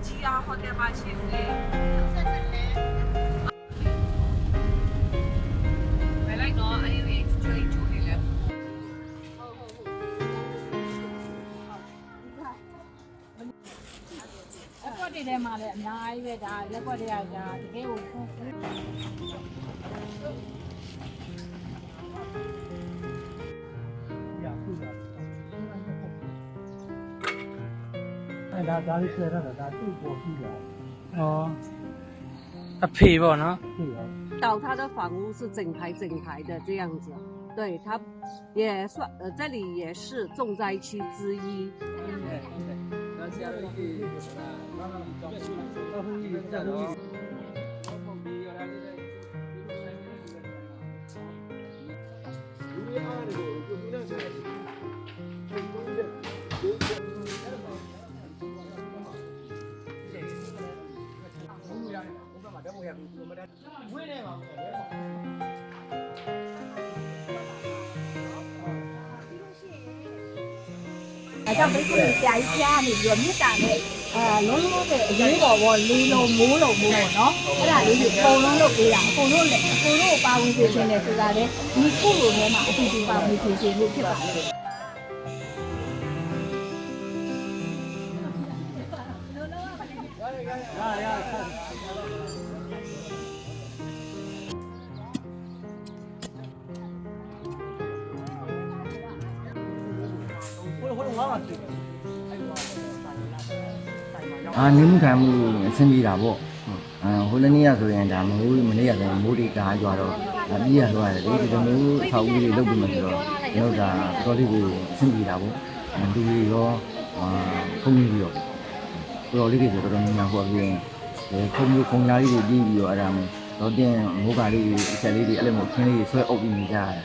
ကြီးအားဟိုတယ်မှာရှိဦးလေဘယ်လိုက်တော့အဲ့ဒီကျွေးချိုးနေလဲလက်ကွက်တွေထဲမှာလည်းအများကြီးပဲဒါလက်ကွက်တွေကဒါတကယ်ကိုဖုန်းဒါလေးဆွဲရတာဒါသူ့ပေါ်ပြီးတာ哦，啊皮不呢？对啊到他的房屋是整排的这样子，对，它也算这里也是重灾区之一。ဒါကြောင့်မိတ်ဆွေဆရာကြီးဖျားနေပြီးတော့မြေတားနဲ့လုံးလုံးပဲအရေးပေါ်ပေါ့လေးလုံးမိုးလုံးမိုးပေါ့နော်အဲ့ဒါလေးကိုအကုန်လုံးလုပ်ပေးတာအကုန်လုံးလည်းအကုန်လုံးပါဝင်စေချင်တယ်ဆိုတာလေဒီခုလိုထဲမှာအတူတူပါဝင်စေချင်လို့ဖြစ်ပါလေနေမှုခံမှုအဆင်ပြေတာပေါ့ဟိုလည်းနေ့ရဆိုရင်ဒါမိုးမနေ့ရဆိုရင်မိုးတွေကားကြွားတော့ပြီးရတော့ရတယ်ဒီလိုမျိုးဆောက်ဦးလေးလုပ်ပြီးမှဆိုတော့ကျွန်တော်ကတော်လေးကိုအဆင်ပြေတာပေါ့လူတွေရောခုံးပြီးတော့တော်လေးတွေဆိုတော့တော်များဟိုပြင်ခုံရားလေးတွေပြီးပြီးတော့အဲ့ဒါတော့တင်မိုးကားလေးအချက်လေးတွေအဲ့လိုမျိုးခင်းလေးဆွဲအုပ်ပြီးနေကြရတယ်